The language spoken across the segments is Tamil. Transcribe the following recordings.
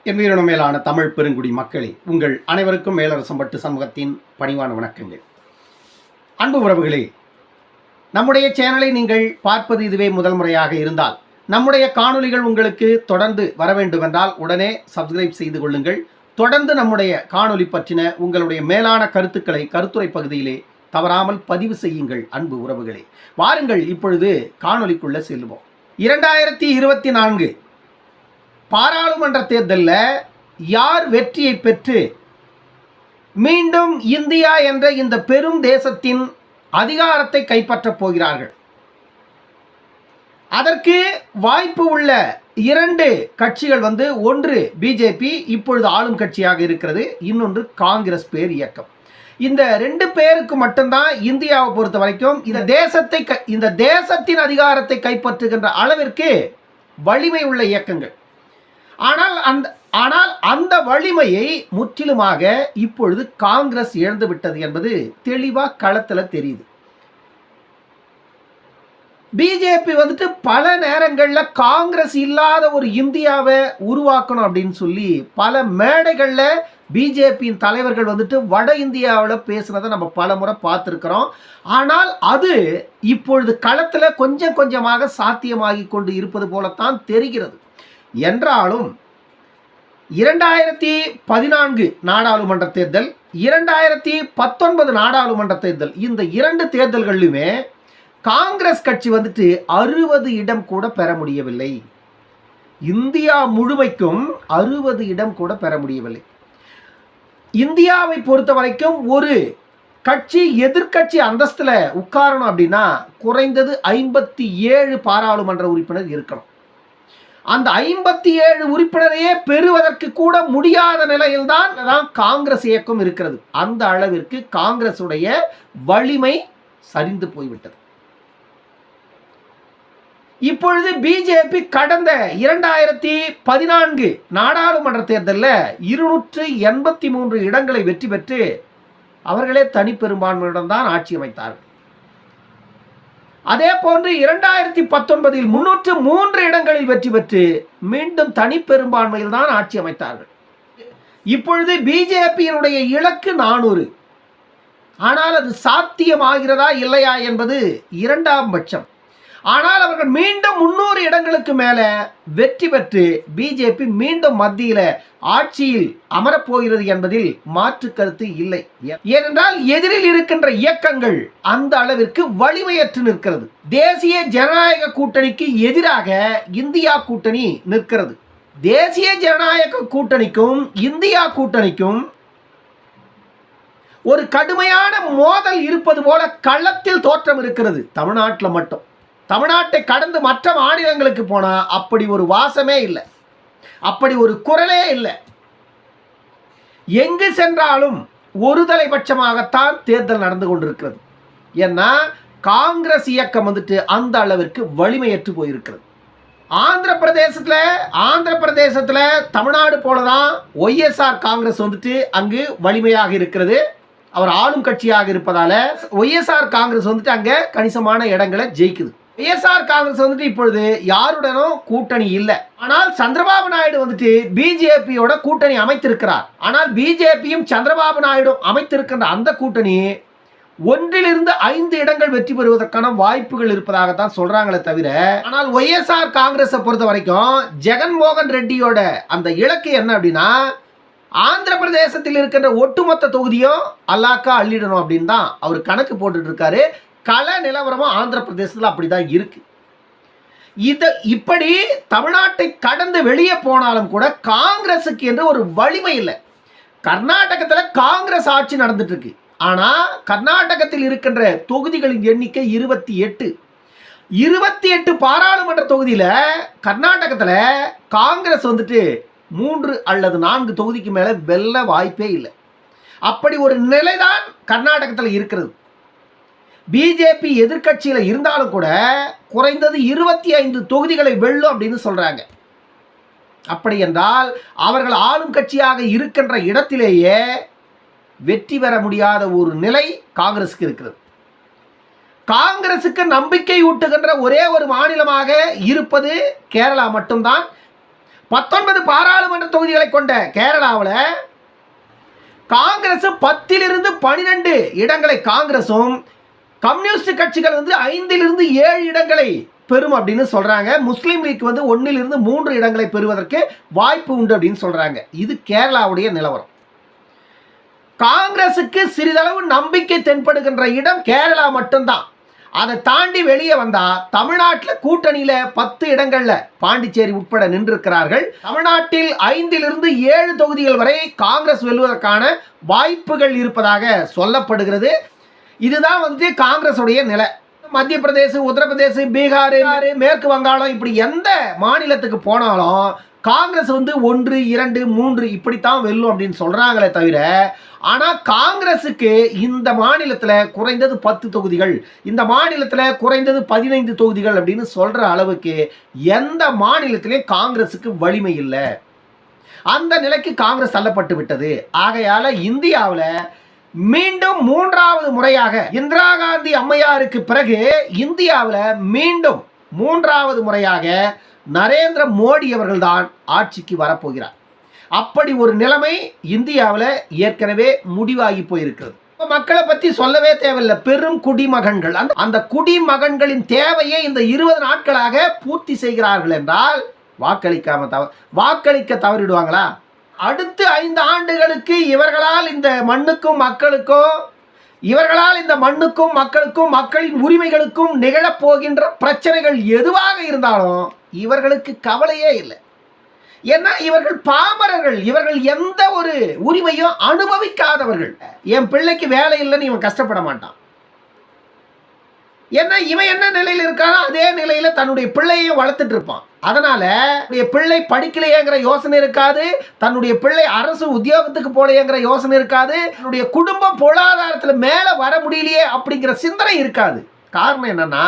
என் உயிரினும் மேலான தமிழ் பெருங்குடி மக்களே, உங்கள் அனைவருக்கும் மேலரசம்பட்டு சமூகத்தின் பணிவான வணக்கங்கள். அன்பு உறவுகளே, நம்முடைய சேனலை நீங்கள் பார்ப்பது இதுவே முதல் முறையாக இருந்தால் நம்முடைய காணொளிகள் உங்களுக்கு தொடர்ந்து வர வேண்டுமென்றால் உடனே சப்ஸ்கிரைப் செய்து கொள்ளுங்கள். தொடர்ந்து நம்முடைய காணொளி பற்றின உங்களுடைய மேலான கருத்துக்களை கருத்துரை பகுதியிலே தவறாமல் பதிவு செய்யுங்கள். அன்பு உறவுகளே, வாருங்கள் இப்பொழுது காணொளிக்குள்ள செல்லுவோம். 2024 பாராளுமன்ற தேர்தலில் யார் வெற்றியை பெற்று மீண்டும் இந்தியா என்ற இந்த பெரும் தேசத்தின் அதிகாரத்தை கைப்பற்றப் போகிறார்கள்? அதற்கு வாய்ப்பு உள்ள இரண்டு கட்சிகள் ஒன்று பிஜேபி, இப்பொழுது ஆளும் கட்சியாக இருக்கிறது, இன்னொன்று காங்கிரஸ் பேர் இயக்கம். இந்த ரெண்டு பேருக்கு மட்டும்தான் இந்தியாவை பொறுத்த வரைக்கும் இந்த தேசத்தின் அதிகாரத்தை கைப்பற்றுகின்ற அளவிற்கு வலிமை உள்ள இயக்கங்கள். ஆனால் அந்த வலிமையை முற்றிலுமாக இப்பொழுது காங்கிரஸ் இழந்து விட்டது என்பது தெளிவாக களத்தில் தெரியுது. பிஜேபி பல நேரங்களில் காங்கிரஸ் இல்லாத ஒரு இந்தியாவை உருவாக்கணும் அப்படின்னு சொல்லி பல மேடைகளில் பிஜேபியின் தலைவர்கள் வட இந்தியாவில் பேசுனதை நம்ம பல முறை பார்த்துருக்கிறோம். ஆனால் அது இப்பொழுது களத்தில் கொஞ்சம் கொஞ்சமாக சாத்தியமாகி கொண்டு இருப்பது போலத்தான் தெரிகிறது. என்றாலும் 2014 நாடாளுமன்ற தேர்தல், 2019 நாடாளுமன்ற தேர்தல், இந்த இரண்டு தேர்தல்களிலுமே காங்கிரஸ் கட்சி 60 இடம் கூட பெற முடியவில்லை. இந்தியா முழுமைக்கும் 60 இடம் கூட பெற முடியவில்லை. இந்தியாவை பொறுத்த வரைக்கும் ஒரு கட்சி எதிர்கட்சி அந்தஸ்தில் உட்காரணும் அப்படின்னா குறைந்தது 57 பாராளுமன்ற உறுப்பினர் இருக்கணும். அந்த 57 உறுப்பினரையே பெறுவதற்கு கூட முடியாத நிலையில்தான் காங்கிரஸ் இயக்கம் இருக்கிறது. அந்த அளவிற்கு காங்கிரசுடைய வலிமை சரிந்து போய்விட்டது. இப்பொழுது பிஜேபி கடந்த 2014 நாடாளுமன்ற தேர்தலில் 283 இடங்களை வெற்றி பெற்று அவர்களே தனி பெரும்பான்மையுடன் தான் ஆட்சி அமைத்தார்கள். அதே போன்று 2019 303 இடங்களில் வெற்றி பெற்று மீண்டும் தனி பெரும்பான்மையில் தான் ஆட்சி அமைத்தார்கள். இப்பொழுது பிஜேபியினுடைய இலக்கு 400. ஆனால் அது சாத்தியமாகிறதா இல்லையா என்பது இரண்டாம் பட்சம். ஆனால் அவர்கள் மீண்டும் 300 இடங்களுக்கு மேலே வெற்றி பெற்று பிஜேபி மீண்டும் மத்தியில் ஆட்சியில் அமரப்போகிறது என்பதில் மாற்று கருத்து இல்லை. ஏனென்றால் எதிரில் இருக்கின்ற இயக்கங்கள் அந்த அளவிற்கு வலிமையற்று நிற்கிறது. தேசிய ஜனநாயக கூட்டணிக்கு எதிராக இந்தியா கூட்டணி நிற்கிறது. தேசிய ஜனநாயக கூட்டணிக்கும் இந்தியா கூட்டணிக்கும் ஒரு கடுமையான மோதல் இருப்பது போல களத்தில் தோற்றம் இருக்கிறது. தமிழ்நாட்டில் மட்டும், தமிழ்நாட்டை கடந்து மற்ற மாநிலங்களுக்கு போனால் அப்படி ஒரு வாசமே இல்லை, அப்படி ஒரு குரலே இல்லை. எங்கு சென்றாலும் ஒரு தலைபட்சமாகத்தான் தேர்தல் நடந்து கொண்டிருக்கிறது. ஏன்னா காங்கிரஸ் இயக்கம் அந்த அளவிற்கு வலிமையற்று போயிருக்கிறது. ஆந்திர பிரதேசத்தில் தமிழ்நாடு போலதான் ஒய்எஸ்ஆர் காங்கிரஸ் அங்கு வலிமையாக இருக்கிறது. அவர் ஆளும் கட்சியாக இருப்பதால ஒய்எஸ்ஆர் காங்கிரஸ் அங்க கணிசமான இடங்களை ஜெயிக்குது. ஒய்எஸ்ஆர் காங்கிரஸ் இப்பொழுது யாருடனும் கூட்டணி இல்லை. ஆனால் சந்திரபாபு நாயுடு பிஜேபியோட கூட்டணி அமைத்திருக்கிறார். ஆனால் பிஜேபியும் சந்திரபாபு நாயுடு அமைத்திருக்கின்ற அந்த கூட்டணி 1-5 இடங்கள் வெற்றி பெறுவதற்கான வாய்ப்புகள் இருப்பதாகத்தான் சொல்றாங்களே தவிர, ஆனால் ஒய்எஸ்ஆர் காங்கிரஸை பொறுத்த வரைக்கும் ஜெகன்மோகன் ரெட்டியோட அந்த இலக்கு என்ன அப்படின்னா, ஆந்திர பிரதேசத்தில் இருக்கின்ற ஒட்டுமொத்த தொகுதியும் அல்லாக்கா அள்ளிடணும் அப்படின்னு தான் அவர் கணக்கு போட்டுட்டு இருக்காரு. கள நிலவரமும் ஆந்திர பிரதேசத்தில் அப்படிதான் இருக்கு. இப்படி தமிழ்நாட்டை கடந்து வெளியே போனாலும் கூட காங்கிரசுக்கு என்று ஒரு வலிமை இல்லை. கர்நாடகத்தில் காங்கிரஸ் ஆட்சி நடந்துட்டு இருக்கு. ஆனால் கர்நாடகத்தில் இருக்கின்ற தொகுதிகளின் எண்ணிக்கை 28 பாராளுமன்ற தொகுதியில் கர்நாடகத்தில் காங்கிரஸ் 3 அல்லது 4 தொகுதிக்கு மேலே வெல்ல வாய்ப்பே இல்லை. அப்படி ஒரு நிலைதான் கர்நாடகத்தில் இருக்கிறது. பிஜேபி எதிர்கட்சியில் இருந்தாலும் கூட குறைந்தது 25 தொகுதிகளை வெல்லும் அப்படின்னு சொல்றாங்க. அப்படி என்றால் அவர்கள் ஆளும் கட்சியாக இருக்கின்ற இடத்திலேயே வெற்றி பெற முடியாத ஒரு நிலை காங்கிரஸுக்கு இருக்கிறது. காங்கிரசுக்கு நம்பிக்கை ஊட்டுகின்ற ஒரே ஒரு மாநிலமாக இருப்பது கேரளா மட்டும்தான். 19 பாராளுமன்ற தொகுதிகளை கொண்ட கேரளாவில் காங்கிரஸ் 10 12 இடங்களை காங்கிரசும், கம்யூனிஸ்ட் கட்சிகள் 5 7 இடங்களை பெறும் அப்படின்னு சொல்றாங்க. முஸ்லீம் லீக் 1 3 இடங்களை பெறுவதற்கு வாய்ப்பு உண்டு அப்படின்னு சொல்றாங்க. இது கேரளாவுடைய நிலவரம். காங்கிரசுக்கு சிறிதளவு நம்பிக்கை தென்படுகின்ற இடம் கேரளா மட்டும்தான். அதை தாண்டி வெளியே வந்தா தமிழ்நாட்டில் கூட்டணியில 10 இடங்கள்ல பாண்டிச்சேரி உட்பட நின்றிருக்கிறார்கள். தமிழ்நாட்டில் 5 7 தொகுதிகள் வரை காங்கிரஸ் வெல்வதற்கான வாய்ப்புகள் இருப்பதாக சொல்லப்படுகிறது. இதுதான் காங்கிரஸ் உடைய நிலை. மத்திய பிரதேசம், உத்தரப்பிரதேச, பீகார், மேற்கு வங்காளம் இப்படி எந்த மாநிலத்துக்கு போனாலும் காங்கிரஸ் 1 2 3 இப்படித்தான் வெல்லும் அப்படின்னு சொல்றாங்களே தவிர, ஆனா காங்கிரசுக்கு இந்த மாநிலத்தில் குறைந்தது 10 தொகுதிகள், இந்த மாநிலத்தில் குறைந்தது 15 தொகுதிகள் அப்படின்னு சொல்ற அளவுக்கு எந்த மாநிலத்திலையும் காங்கிரசுக்கு வலிமை இல்லை. அந்த நிலைக்கு காங்கிரஸ் தள்ளப்பட்டு விட்டது. ஆகையால இந்தியாவில் மீண்டும் 3வது முறையாக இந்திரா காந்தி அம்மையாருக்கு பிறகு இந்தியாவில் மீண்டும் 3வது முறையாக நரேந்திர மோடி அவர்கள் தான் ஆட்சிக்கு வரப்போகிறார். அப்படி ஒரு நிலைமை இந்தியாவில் ஏற்கனவே முடிவாகி போயிருக்கிறது. மக்களை பற்றி சொல்லவே தேவையில்லை. பெரும் குடிமகன்கள், அந்த குடிமகன்களின் தேவையை இந்த 20 நாட்களாக பூர்த்தி செய்கிறார்கள் என்றால் வாக்களிக்க தவறிடுவாங்களா? அடுத்த 5 ஆண்டுகளுக்கு இவர்களால் இந்த மண்ணுக்கும் மக்களுக்கும் மக்களின் உரிமைகளுக்கும் நிகழப்போகின்ற பிரச்சனைகள் எதுவாக இருந்தாலும் இவர்களுக்கு கவலையே இல்லை. ஏன்னா இவர்கள் பாமரர்கள், இவர்கள் எந்த ஒரு உரிமையும் அனுபவிக்காதவர்கள். என் பிள்ளைக்கு வேலை இல்லைன்னு இவன் கஷ்டப்பட மாட்டான். ஏன்னா இவன் என்ன நிலையில் இருக்கானோ அதே நிலையில தன்னுடைய பிள்ளையை வளர்த்துட்டு இருப்பான். அதனால பிள்ளை படிக்கலையேங்கிற யோசனை இருக்காது, தன்னுடைய பிள்ளை அரசு உத்தியோகத்துக்கு போலையேங்கிற யோசனை இருக்காது, தன்னுடைய குடும்பம் பொருளாதாரத்தில் மேல வர முடியலையே அப்படிங்கிற சிந்தனை இருக்காது. காரணம் என்னன்னா,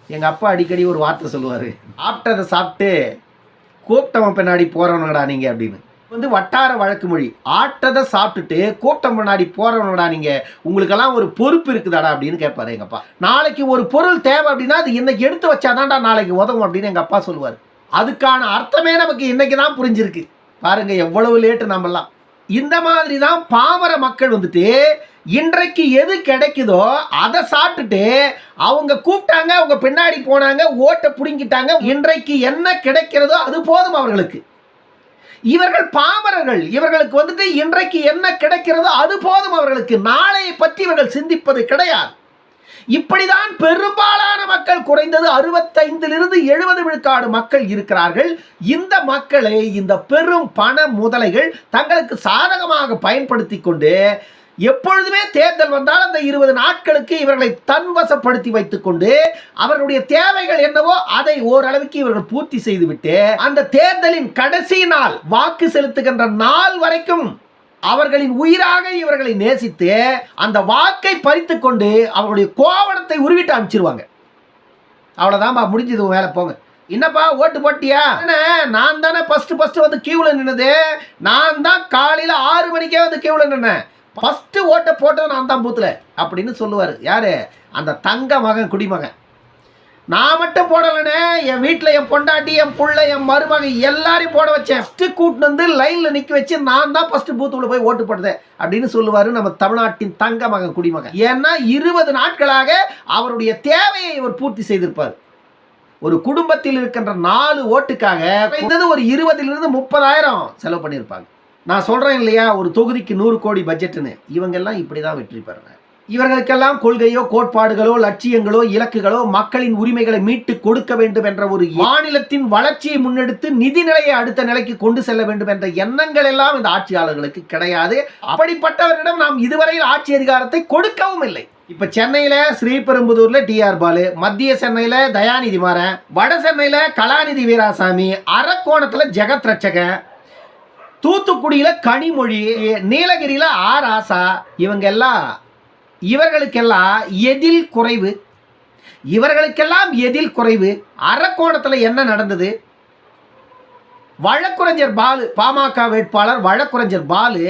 எங்க அப்பா அடிக்கடி ஒரு வார்த்தை சொல்லுவாரு, சாப்பிட்டதை சாப்பிட்டு கூப்பிட்டவன் பின்னாடி போறவனடா நீங்க அப்படின்னு. வட்டார வழக்கு மொழி. ஆட்டதை சாப்பிட்டுட்டு கூட்டம் முன்னாடி போறவனடா நீங்க, உங்களுக்கெல்லாம் ஒரு பொறுப்பு இருக்குதாடா அப்படின்னு கேட்பாரு எங்க அப்பா. நாளைக்கு ஒரு பொருள் தேவை அப்படின்னா அது இன்னைக்கு எடுத்து வச்சாதான்டா நாளைக்கு உதவும் அப்படின்னு எங்க அப்பா சொல்லுவார். அதுக்கான அர்த்தமே நமக்கு இன்னைக்கு தான் புரிஞ்சிருக்கு. பாருங்க எவ்வளவு லேட்டு நம்மலாம். இந்த மாதிரி தான் பாமர மக்கள் இன்றைக்கு எது கிடைக்குதோ அதை சாப்பிட்டுட்டு அவங்க கூப்பிட்டாங்க, அவங்க பின்னாடி போனாங்க, ஓட்டை புடுங்கிட்டாங்க. இன்றைக்கு என்ன கிடைக்கிறதோ அது போதும் அவர்களுக்கு. இவர்கள் பாமரர்கள். இவர்களுக்கு இன்றைக்கு என்ன கிடைக்கிறதோ அது போதும் அவர்களுக்கு. நாளையை பற்றி இவர்கள் சிந்திப்பது கிடையாது. இப்படிதான் பெரும்பாலான மக்கள், குறைந்தது 65 70 விழுக்காடு மக்கள் இருக்கிறார்கள். இந்த மக்களை இந்த பெரும் பண முதலைகள் தங்களுக்கு சாதகமாக பயன்படுத்தி கொண்டு எப்பொழுதுமே தேர்தல் வந்தால் அந்த 20 நாட்களுக்கு இவர்களை தன்வசப்படுத்தி வைத்துக் கொண்டு அவர்களுடைய தேவைகள் என்னவோ அதை ஓரளவுக்கு இவர்கள் பூர்த்தி செய்துவிட்டு அந்த தேர்தலின் கடைசி நாள், வாக்கு செலுத்துகின்ற நாள் வரைக்கும் அவர்களின் உயிராக இவர்களை நேசித்து அந்த வாக்கை பறித்து கொண்டு அவர்களுடைய கோவணத்தை உருவிட்டு அனுப்பிச்சிருவாங்க. அவ்வளவுதான், முடிஞ்சது, வேலை போங்க. என்னப்பா ஓட்டு போட்டியா? நான் தானே ஃபர்ஸ்ட் கியூல நின்னது. நான் தான் காலையில 6 மணிக்கே கியூல நின்னேன். ஃபர்ஸ்ட் ஓட்டை போட்டது நான் தான் பூத்துல அப்படின்னு சொல்லுவார். யாரு? அந்த தங்க மகன், குடிமகன். நான் மட்டும் போடலனே, என் வீட்டில் என் பொண்டாட்டி, என் புள்ள, என் மருமகன் எல்லாரையும் போட வச்சேன். ஃபர்ஸ்ட் கூட்டு லைன்ல நிக்க வச்சு நான் தான் ஃபர்ஸ்ட் பூத்துக்குள்ள போய் ஓட்டு போட்டேன் அப்படின்னு சொல்லுவாரு நம்ம தமிழ்நாட்டின் தங்க மகன், குடிமகன். ஏன்னா 20 நாட்களாக அவருடைய தேவையை இவர் பூர்த்தி செய்திருப்பார். ஒரு குடும்பத்தில் இருக்கின்ற 4 ஓட்டுக்காக ஒரு 20,000 30,000 செலவு பண்ணியிருப்பாங்க. நான் சொல்றேன் இல்லையா, ஒரு தொகுதிக்கு 100 கோடி பட்ஜெட்னு. இவங்கெல்லாம் இப்படிதான் வெற்றி பெறாங்க. இவர்களுக்கெல்லாம் கொள்கையோ கோட்பாடுகளோ லட்சியங்களோ இலக்குகளோ மக்களின் உரிமைகளை மீட்டு கொடுக்க வேண்டும் என்ற ஒரு மாநிலத்தின் வளர்ச்சியை முன்னெடுத்து நிதிநிலையை அடுத்த நிலைக்கு கொண்டு செல்ல வேண்டும் என்ற எண்ணங்கள் எல்லாம் இந்த ஆட்சியாளர்களுக்கு கிடையாது. அப்படிப்பட்டவரிடம் நாம் இதுவரையில் ஆட்சி அதிகாரத்தை கொடுக்கவும் இல்லை. இப்ப சென்னையில ஸ்ரீபெரும்புதூர்ல டிஆர் பாலு, மத்திய சென்னையில தயாநிதி மாறன், வட சென்னையில கலாநிதி வீராசாமி, அரக்கோணத்துல ஜெகத் ரட்சகன், தூத்துக்குடியில கனிமொழி, நீலகிரியில ஆர் ஆசா. இவர்களுக்கெல்லாம் எதில் குறைவு? அரக்கோணத்தில் என்ன நடந்தது? வழக்குரைஞர் பாலு, பாமக வேட்பாளர் வழக்குரைஞர் பாலு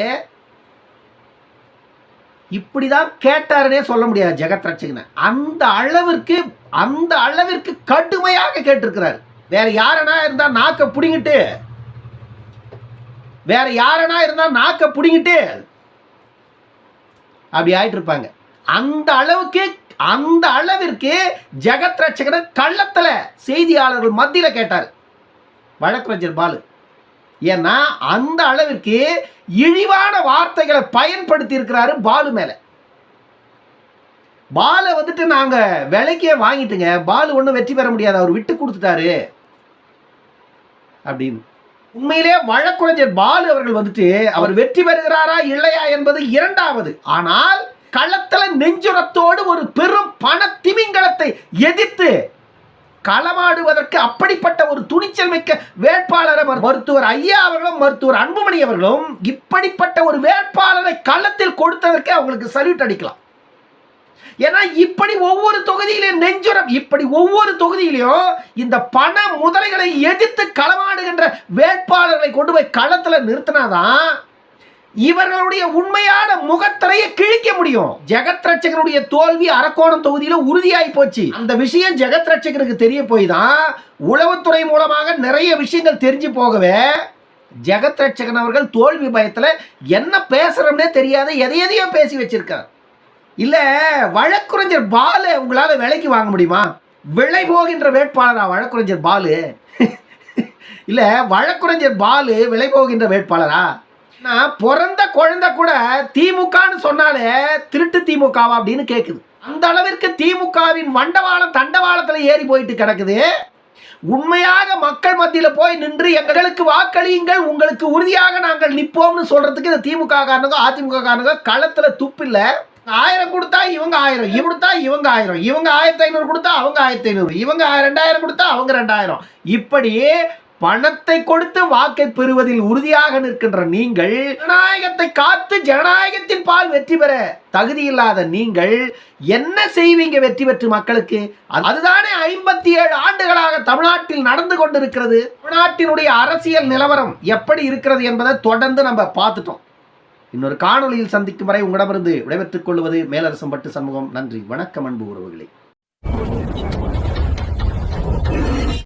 இப்படிதான் கேட்டாருன்னே சொல்ல முடியாது ஜெகத் ரட்சகனை. அந்த அளவிற்கு கடுமையாக கேட்டிருக்கிறார். வேற யாரனா இருந்தா நாக்க புடிங்கிட்டு அப்படி ஆயிட்டு இருப்பாங்க. அந்த அளவிற்கு ஜெகத் ரட்சகனை கள்ளத்துல செய்தியாளர்கள் மத்தியில கேட்டார் வழக்கறிஞர் பாலு. ஏன்னா அந்த அளவிற்கு இழிவான வார்த்தைகளை பயன்படுத்தி இருக்கிறாரு பாலு மேல. பாலு வந்துட்டு நாங்க விலைக்கே வாங்கிட்டுங்க, பாலு ஒன்றும் வெற்றி பெற முடியாது, அவர் விட்டு கொடுத்துட்டாரு அப்படின்னு. உண்மையிலே வழக்கறிஞர் பாலு அவர்கள் வந்துட்டு அவர் வெற்றி பெறுகிறாரா இல்லையா என்பது இரண்டாவது. ஆனால் களத்துல நெஞ்சுரத்தோடு ஒரு பெரும் பண திமிங்கலத்தை எதிர்த்து களமாடுவதற்கு அப்படிப்பட்ட ஒரு துணிச்சல் மிக்க வேட்பாளரை மருத்துவர் ஐயா அவர்களும் மருத்துவர் அன்புமணி அவர்களும் இப்படிப்பட்ட ஒரு வேட்பாளரை களத்தில் கொடுத்ததற்கு அவங்களுக்கு சல்யூட் அடிக்கலாம். ஏன்னா இப்படி ஒவ்வொரு தொகுதியிலும் நெஞ்சுரம், இப்படி ஒவ்வொரு தொகுதியிலையும் இந்த பண முதலைகளை எதிர்த்து களமாடுகின்ற வேட்பாளர்களை கொண்டு போய் களத்தில் நிறுத்தினாதான் இவர்களுடைய உண்மையான முகத்திரையை கிழிக்க முடியும். ஜெகத் ரட்சகனுடைய தோல்வி அரக்கோணம் தொகுதியில உறுதியாகி போச்சு. அந்த விஷயம் ஜெகத் ரட்சகனுக்கு தெரிய போய் தான் உளவுத்துறை மூலமாக நிறைய விஷயங்கள் தெரிஞ்சு போகவே ஜெகத் ரட்சகன் அவர்கள் தோல்வி பயத்துல என்ன பேசுறோம்னே தெரியாத எதையோ பேசி வச்சிருக்கார். இல்ல வழக்கறிஞர் பாலு உங்களால விலைக்கு வாங்க முடியுமா? விலை போகின்ற வேட்பாளரா வழக்கறிஞர் பாலு? இல்ல வழக்கறிஞர் பாலு விலை போகின்ற வேட்பாளரா? பிறந்த குழந்தை கூட திமுகன்னு சொன்னாலே திருட்டு திமுகவா அப்படின்னு கேட்குது. அந்த அளவிற்கு திமுகவின் வண்டவாளம் தண்டவாளத்துல ஏறி போயிட்டு கிடக்குது. உண்மையாக மக்கள் மத்தியில போய் நின்று எங்களுக்கு வாக்களியுங்கள், உங்களுக்கு உறுதியாக நாங்கள் நிற்போம்னு சொல்றதுக்கு இந்த திமுக காரணங்க அதிமுக காரணங்க களத்துல துப்பில்ல. 1000 கொடுத்தா இவங்க 1000, இவங்க கொடுத்தா இவங்க 1000, இவங்க 1500 கொடுத்தா அவங்க 1500, இவங்க 2000 கொடுத்தா அவங்க 2000. இப்படி பணத்தை கொடுத்து வாக்கை பெறுவதில் உறுதியாக நிற்கின்ற நீங்கள், ஜனநாயகத்தை காத்து ஜனநாயகத்தின் பால் வெற்றி பெற தகுதி இல்லாத நீங்கள் என்ன செய்வீங்க வெற்றி பெற்று மக்களுக்கு? அதுதானே 57 ஆண்டுகளாக தமிழ்நாட்டில் நடந்து கொண்டிருக்கிறது. தமிழ்நாட்டினுடைய அரசியல் நிலவரம் எப்படி இருக்கிறது என்பதை தொடர்ந்து நம்ம பார்த்துட்டோம். இன்னொரு காணொலியில் சந்திக்கும் வரை உங்களிடமிருந்து விடைபெற்றுக் கொள்வது மேலரசம்பட்டு சண்முகம். நன்றி, வணக்கம் அன்பு உறவுகளே.